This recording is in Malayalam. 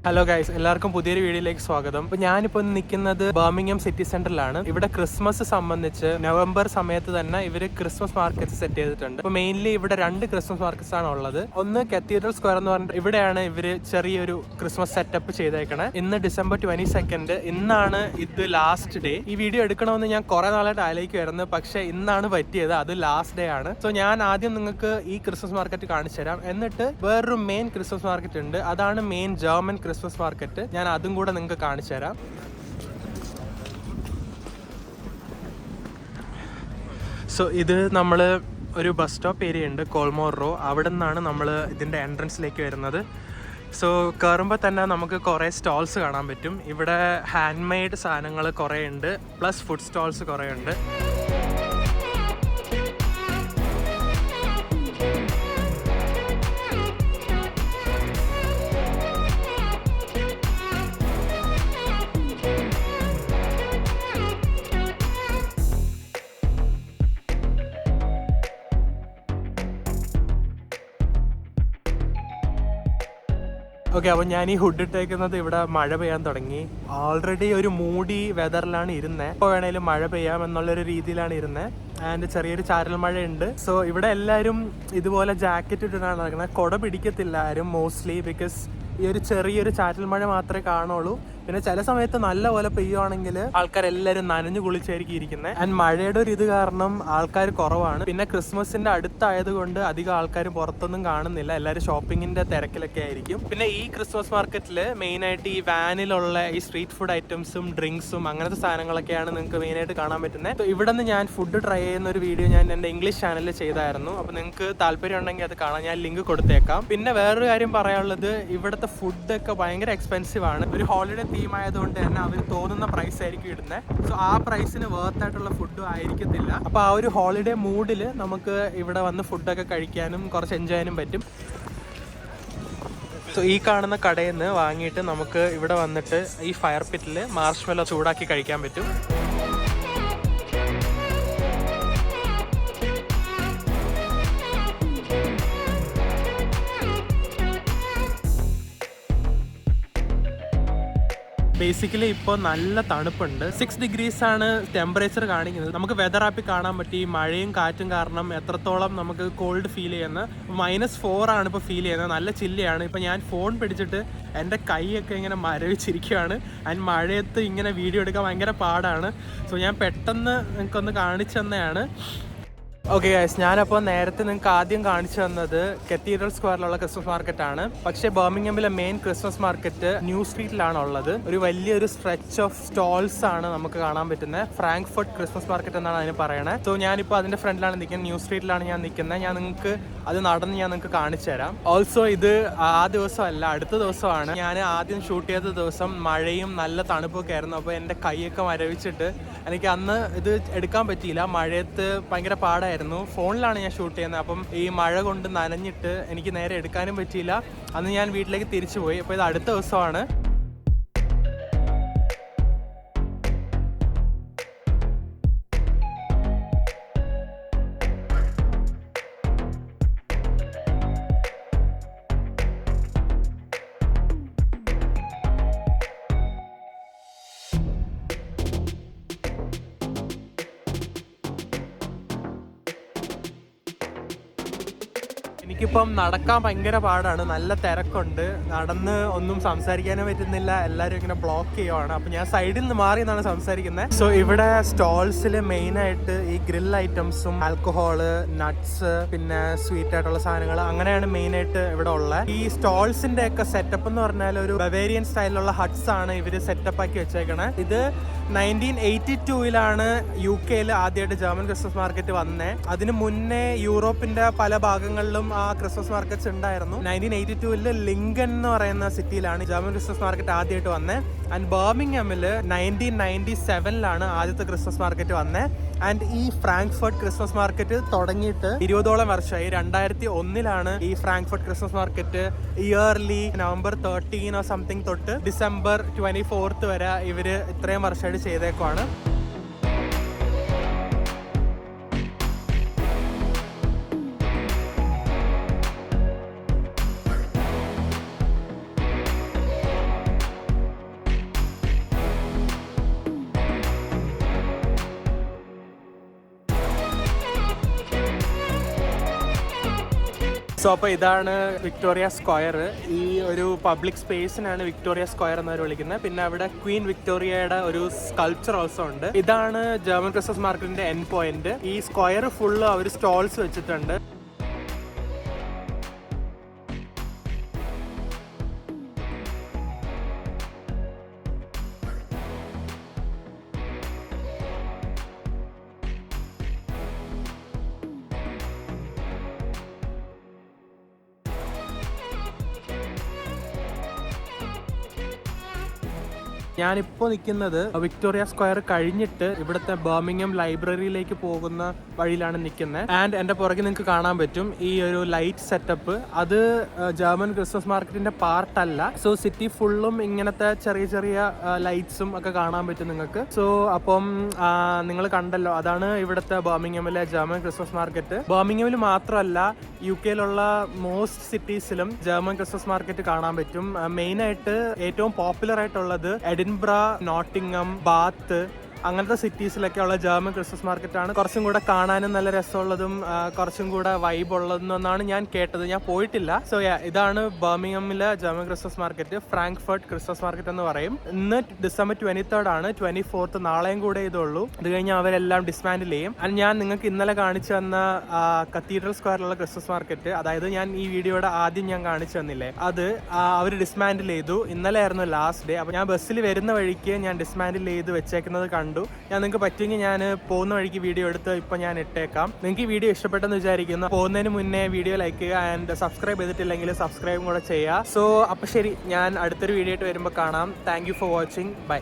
ഹലോ ഗൈസ്, എല്ലാവർക്കും പുതിയൊരു വീഡിയോയിലേക്ക് സ്വാഗതം. അപ്പോൾ ഞാനിപ്പോൾ നിൽക്കുന്നത് ബർമിംഗ്ഹാം സിറ്റി സെന്ററിലാണ്. ഇവിടെ ക്രിസ്മസ് സംബന്ധിച്ച് നവംബർ സമയത്ത് തന്നെ ഇവർ ക്രിസ്മസ് മാർക്കറ്റ് സെറ്റ് ചെയ്തിട്ടുണ്ട്. അപ്പോൾ മെയിൻലി ഇവിടെ 2 ക്രിസ്മസ് മാർക്കറ്റ്സ് ആണ് ഉള്ളത്. ഒന്ന് കത്തീഡ്രൽ സ്ക്വയർ എന്ന് പറഞ്ഞിട്ട് ഇവിടെയാണ് ഇവർ ചെറിയൊരു ക്രിസ്മസ് സെറ്റപ്പ് ചെയ്തേക്കണേ. ഇന്ന് ഡിസംബർ 22, ഇന്നാണ് ഇത് ലാസ്റ്റ് ഡേ. ഈ വീഡിയോ എടുക്കണമെന്ന് ഞാൻ കുറെ നാളായിട്ട് ആലോചിക്കുമായിരുന്നു, പക്ഷേ ഇന്നാണ് പറ്റിയത്. അത് ലാസ്റ്റ് ഡേ ആണ്. സോ ഞാൻ ആദ്യം നിങ്ങൾക്ക് ഈ ക്രിസ്മസ് മാർക്കറ്റ് കാണിച്ചു തരാം. എന്നിട്ട് വേറൊരു മെയിൻ ക്രിസ്മസ് മാർക്കറ്റ് ഉണ്ട്, അതാണ് മെയിൻ ജർമ്മൻ ക്രിസ്മസ് മാർക്കറ്റ്. ഞാൻ അതും കൂടെ നിങ്ങൾക്ക് കാണിച്ചു തരാം. സോ ഇത് നമ്മൾ ഒരു ബസ് സ്റ്റോപ്പ് ഏരിയ ഉണ്ട്, കോൾമോർ റോ. അവിടെ നിന്നാണ് നമ്മൾ ഇതിൻ്റെ എൻട്രൻസിലേക്ക് വരുന്നത്. സോ കയറുമ്പോൾ തന്നെ നമുക്ക് കുറേ സ്റ്റോൾസ് കാണാൻ പറ്റും. ഇവിടെ ഹാൻഡ് മെയ്ഡ് സാധനങ്ങൾ കുറേ ഉണ്ട്, പ്ലസ് ഫുഡ് സ്റ്റോൾസ് കുറേ ഉണ്ട്. ഓക്കെ, അപ്പോൾ ഞാൻ ഈ ഹുഡ് ഇട്ടേക്കുന്നത് ഇവിടെ മഴ പെയ്യാൻ തുടങ്ങി. ഓൾറെഡി ഒരു മൂടി വെതറിലാണ് ഇരുന്നത്. ഇപ്പോൾ വേണേലും മഴ പെയ്യാം എന്നുള്ളൊരു രീതിയിലാണ് ഇരുന്നത്. ആൻഡ് ചെറിയൊരു ചാരൽ മഴയുണ്ട്. സോ ഇവിടെ എല്ലാവരും ഇതുപോലെ ജാക്കറ്റ് ഇട്ടിട്ടാണ് നടക്കുന്നത്. കുട പിടിക്കത്തില്ല ആരും മോസ്റ്റ്ലി, ബിക്കോസ് ഈ ഒരു ചെറിയൊരു ചാറ്റൽ മഴ മാത്രമേ കാണുള്ളൂ. പിന്നെ ചില സമയത്ത് നല്ല പോലെ പെയ്യുവാണെങ്കിൽ ആൾക്കാരെല്ലാവരും നനഞ്ഞു കുളിച്ചായിരിക്കും ഇരിക്കുന്നത്. ആൻഡ് മഴയുടെ ഒരു ഇത് കാരണം ആൾക്കാർ കുറവാണ്. പിന്നെ ക്രിസ്മസിന്റെ അടുത്തായതുകൊണ്ട് അധികം ആൾക്കാർ പുറത്തൊന്നും കാണുന്നില്ല, എല്ലാവരും ഷോപ്പിങ്ങിന്റെ തിരക്കിലൊക്കെ ആയിരിക്കും. പിന്നെ ഈ ക്രിസ്മസ് മാർക്കറ്റിൽ മെയിനായിട്ട് ഈ വാനിലുള്ള ഈ സ്ട്രീറ്റ് ഫുഡ് ഐറ്റംസും ഡ്രിങ്ക്സും അങ്ങനത്തെ സാധനങ്ങളൊക്കെയാണ് നിങ്ങൾക്ക് മെയിനായിട്ട് കാണാൻ പറ്റുന്നത്. ഇവിടെ നിന്ന് ഞാൻ ഫുഡ് ട്രൈ ചെയ്യുന്ന ഒരു വീഡിയോ ഞാൻ എൻ്റെ ഇംഗ്ലീഷ് ചാനലിൽ ചെയ്തായിരുന്നു. അപ്പോൾ നിങ്ങൾക്ക് താല്പര്യം ഉണ്ടെങ്കിൽ അത് കാണാൻ ഞാൻ ലിങ്ക് കൊടുത്തേക്കാം. പിന്നെ വേറൊരു കാര്യം പറയാനുള്ളത്, ഇവിടുത്തെ ഫുഡൊക്കെ ഭയങ്കര എക്സ്പെൻസീവ് ആണ്. ഒരു ഹോളിഡേ തീം ആയതുകൊണ്ട് തന്നെ അവർ തോന്നുന്ന പ്രൈസ് ആയിരിക്കും ഇടുന്നത്. സോ ആ പ്രൈസിന് വർത്ത് ആയിട്ടുള്ള ഫുഡും ആയിരിക്കത്തില്ല. അപ്പോൾ ആ ഒരു ഹോളിഡേ മൂഡിൽ നമുക്ക് ഇവിടെ വന്ന് ഫുഡൊക്കെ കഴിക്കാനും കുറച്ച് എൻജോയ് ചെയ്യാനും പറ്റും. സോ ഈ കാണുന്ന കടയിൽ നിന്ന് വാങ്ങിയിട്ട് നമുക്ക് ഇവിടെ വന്നിട്ട് ഈ ഫയർ പിറ്റിൽ മാർഷ്മെല്ലോ ചൂടാക്കി കഴിക്കാൻ പറ്റും. ബേസിക്കലി ഇപ്പോൾ നല്ല തണുപ്പുണ്ട്. 6 degrees ആണ് ടെമ്പറേച്ചർ കാണിക്കുന്നത്. നമുക്ക് വെതർ ആപ്പിൽ കാണാൻ പറ്റി മഴയും കാറ്റും കാരണം എത്രത്തോളം നമുക്ക് കോൾഡ് ഫീൽ ചെയ്യുന്നത്. -4 ആണ് ഇപ്പോൾ ഫീൽ ചെയ്യുന്നത്. നല്ല ചില്ലയാണ്. ഇപ്പോൾ ഞാൻ ഫോൺ പിടിച്ചിട്ട് എൻ്റെ കൈയൊക്കെ ഇങ്ങനെ മരവിച്ചിരിക്കുകയാണ്. ആൻഡ് മഴയത്ത് ഇങ്ങനെ വീഡിയോ എടുക്കാൻ ഭയങ്കര പാടാണ്. സോ ഞാൻ പെട്ടെന്ന് നിങ്ങൾക്കൊന്ന് കാണിച്ചു തന്നെയാണ്. ഓക്കെ ഗൈസ്, ഞാനപ്പോൾ നേരത്തെ നിങ്ങൾക്ക് ആദ്യം കാണിച്ചു തന്നത് കത്തീഡ്രൽ സ്ക്വയറിലുള്ള ക്രിസ്മസ് മാർക്കറ്റ് ആണ്. പക്ഷേ ബർമിംഗ്ഹാമിലെ മെയിൻ ക്രിസ്മസ് മാർക്കറ്റ് ന്യൂ സ്ട്രീറ്റിലാണ് ഉള്ളത്. ഒരു വലിയൊരു സ്ട്രെച്ച് ഓഫ് സ്റ്റോൾസ് ആണ് നമുക്ക് കാണാൻ പറ്റുന്നത്. ഫ്രാങ്ക്ഫർട്ട് ക്രിസ്മസ് മാർക്കറ്റ് എന്നാണ് അതിന് പറയണത്. സോ ഞാനിപ്പോൾ അതിൻ്റെ ഫ്രണ്ടിലാണ് നിൽക്കുന്നത്, ന്യൂ സ്ട്രീറ്റിലാണ് ഞാൻ നിൽക്കുന്നത്. ഞാൻ നിങ്ങൾക്ക് അത് നടന്ന് ഞാൻ നിങ്ങൾക്ക് കാണിച്ചു തരാം. ഓൾസോ ഇത് ആ ദിവസമല്ല, അടുത്ത ദിവസമാണ്. ഞാൻ ആദ്യം ഷൂട്ട് ചെയ്ത ദിവസം മഴയും നല്ല തണുപ്പൊക്കെ ആയിരുന്നു. അപ്പോൾ എൻ്റെ കൈയൊക്കെ മരവിച്ചിട്ട് എനിക്ക് അന്ന് ഇത് എടുക്കാൻ പറ്റിയില്ല. മഴയത്ത് ഭയങ്കര പാടായിരുന്നു. ഫോണിലാണ് ഞാൻ ഷൂട്ട് ചെയ്യുന്നത്. അപ്പം ഈ മഴ കൊണ്ട് നനഞ്ഞിട്ട് എനിക്ക് നേരെ എടുക്കാനും പറ്റിയില്ല. അന്ന് ഞാൻ വീട്ടിലേക്ക് തിരിച്ചു പോയി. അപ്പോൾ ഇത് അടുത്ത ദിവസമാണ്. എനിക്കിപ്പം നടക്കാൻ ഭയങ്കര പാടാണ്, നല്ല തിരക്കുണ്ട്. നടന്ന് ഒന്നും സംസാരിക്കാനും പറ്റുന്നില്ല, എല്ലാവരും ഇങ്ങനെ ബ്ലോക്ക് ചെയ്യുവാണ്. അപ്പം ഞാൻ സൈഡിൽ നിന്ന് മാറി എന്നാണ് സംസാരിക്കുന്നത്. സോ ഇവിടെ സ്റ്റോൾസിൽ മെയിനായിട്ട് ഈ ഗ്രിൽ ഐറ്റംസും ആൽക്കഹോള്, നട്ട്സ്, പിന്നെ സ്വീറ്റ് ആയിട്ടുള്ള സാധനങ്ങൾ, അങ്ങനെയാണ് മെയിനായിട്ട് ഇവിടെ ഉള്ളത്. ഈ സ്റ്റോൾസിന്റെ ഒക്കെ സെറ്റപ്പ് എന്ന് പറഞ്ഞാൽ ഒരു ബവേരിയൻ സ്റ്റൈലിലുള്ള ഹട്ട്സ് ആണ് ഇവർ സെറ്റപ്പ് ആക്കി വെച്ചേക്കണേ. ഇത് 1982 UK ആദ്യമായിട്ട് ജർമ്മൻ ക്രിസ്മസ് മാർക്കറ്റ് വന്നേ. അതിന് മുന്നേ യൂറോപ്പിന്റെ പല ഭാഗങ്ങളിലും ആ ക്രിസ്മസ് മാർക്കറ്റ്സ് ഉണ്ടായിരുന്നു. 1982 ലിങ്കൻ എന്ന് പറയുന്ന സിറ്റിയിലാണ് ജർമ്മൻ ക്രിസ്മസ് മാർക്കറ്റ് ആദ്യമായിട്ട് വന്നത്. ആൻഡ് ബർമിംഗ്ഹാമിൽ 1997 ആദ്യത്തെ ക്രിസ്മസ് മാർക്കറ്റ് വന്നത്. ആൻഡ് ഈ ഫ്രാങ്ക്ഫർട്ട് ക്രിസ്മസ് മാർക്കറ്റ് തുടങ്ങിയിട്ട് 20ഓളം വർഷമായി. 2001 ഈ Frankfurt Christmas market yearly November 13 something തൊട്ട് ഡിസംബർ 24 വരെ ഇവര് ഇത്രയും വർഷമായിട്ട് ചെയ്തേക്കുവാണ്. സോ അപ്പോൾ ഇതാണ് വിക്ടോറിയ സ്ക്വയർ. ഈ ഒരു പബ്ലിക് സ്പേസിനാണ് വിക്ടോറിയ സ്ക്വയർ എന്നവർ വിളിക്കുന്നത്. പിന്നെ അവിടെ ക്വീൻ വിക്ടോറിയയുടെ ഒരു സ്കൾപ്ചർ ഓൾസോ ഉണ്ട്. ഇതാണ് ജർമ്മൻ ക്രിസ്മസ് മാർക്കറ്റിന്റെ എൻഡ് പോയിന്റ്. ഈ സ്ക്വയർ ഫുള്ള് അവർ സ്റ്റോൾസ് വെച്ചിട്ടുണ്ട്. ഞാനിപ്പോൾ നിൽക്കുന്നത് വിക്ടോറിയ സ്ക്വയർ കഴിഞ്ഞിട്ട് ഇവിടുത്തെ ബർമിംഗം ലൈബ്രറിയിലേക്ക് പോകുന്ന വഴിയിലാണ് നിൽക്കുന്നത്. ആൻഡ് എൻ്റെ പുറകെ നിങ്ങൾക്ക് കാണാൻ പറ്റും ഈ ഒരു ലൈറ്റ് സെറ്റപ്പ്. അത് ജർമ്മൻ ക്രിസ്മസ് മാർക്കറ്റിന്റെ പാർട്ടല്ല. സോ സിറ്റി ഫുള്ളും ഇങ്ങനത്തെ ചെറിയ ചെറിയ ലൈറ്റ്സും ഒക്കെ കാണാൻ പറ്റും നിങ്ങൾക്ക്. സോ അപ്പം നിങ്ങൾ കണ്ടല്ലോ, അതാണ് ഇവിടുത്തെ ബർമിംഗമിലെ ജർമ്മൻ ക്രിസ്മസ് മാർക്കറ്റ്. ബർമിംഗമിൽ മാത്രമല്ല, UK-യിലുള്ള മോസ്റ്റ് സിറ്റീസിലും ജർമ്മൻ ക്രിസ്മസ് മാർക്കറ്റ് കാണാൻ പറ്റും. മെയിനായിട്ട് ഏറ്റവും പോപ്പുലർ ആയിട്ടുള്ളത് എഡിൻബ്ര, നോട്ടിംഗം, ബാത്ത് അങ്ങനത്തെ സിറ്റീസിലൊക്കെ ഉള്ള ജർമ്മൻ ക്രിസ്മസ് മാർക്കറ്റാണ് കുറച്ചും കൂടെ കാണാനും നല്ല രസമുള്ളതും കുറച്ചും കൂടെ വൈബ് ഉള്ളതെന്നാണ് ഞാൻ കേട്ടത്. ഞാൻ പോയിട്ടില്ല. സോ ഇതാണ് ബർമിംഗമിലെ German Christmas market. Frankfurt Christmas market എന്ന് പറയും. ഇന്ന് December 23rd ആണ്. 24th നാളെയും കൂടെ ഇതുള്ളൂ. ഇത് കഴിഞ്ഞാൽ അവരെല്ലാം ഡിസ്മാൻഡിൽ ചെയ്യും. ആൻഡ് ഞാൻ നിങ്ങൾക്ക് ഇന്നലെ കാണിച്ചു തന്ന കത്തീഡ്രൽ സ്ക്വയറിലുള്ള ക്രിസ്മസ് മാർക്കറ്റ്, അതായത് ഞാൻ ഈ വീഡിയോയുടെ ആദ്യം ഞാൻ കാണിച്ചു തന്നില്ലേ, അത് അവർ ഡിസ്മാൻഡിൽ ചെയ്തു. ഇന്നലെ ആയിരുന്നു ലാസ്റ്റ് ഡേ. അപ്പോൾ ഞാൻ ബസ്സിൽ വരുന്ന വഴിക്ക് ഞാൻ ഡിസ്മാൻഡിൽ ചെയ്ത് വെച്ചേക്കുന്നത് കണ്ടു. ഞാൻ നിങ്ങൾക്ക് പറ്റുമെങ്കിൽ ഞാൻ പോകുന്ന വഴിക്ക് വീഡിയോ എടുത്ത് ഇപ്പം ഞാൻ ഇട്ടേക്കാം. നിങ്ങൾക്ക് ഈ വീഡിയോ ഇഷ്ടപ്പെട്ടെന്ന് വിചാരിക്കുന്നു. പോകുന്നതിന് മുന്നേ വീഡിയോ ലൈക്ക് ചെയ്യുക ആൻഡ് സബ്സ്ക്രൈബ് ചെയ്തിട്ടില്ലെങ്കിൽ സബ്സ്ക്രൈബും കൂടെ ചെയ്യുക. സോ അപ്പോൾ ശരി, ഞാൻ അടുത്തൊരു വീഡിയോ ആയിട്ട് വരുമ്പോൾ കാണാം. Thank you for watching. By.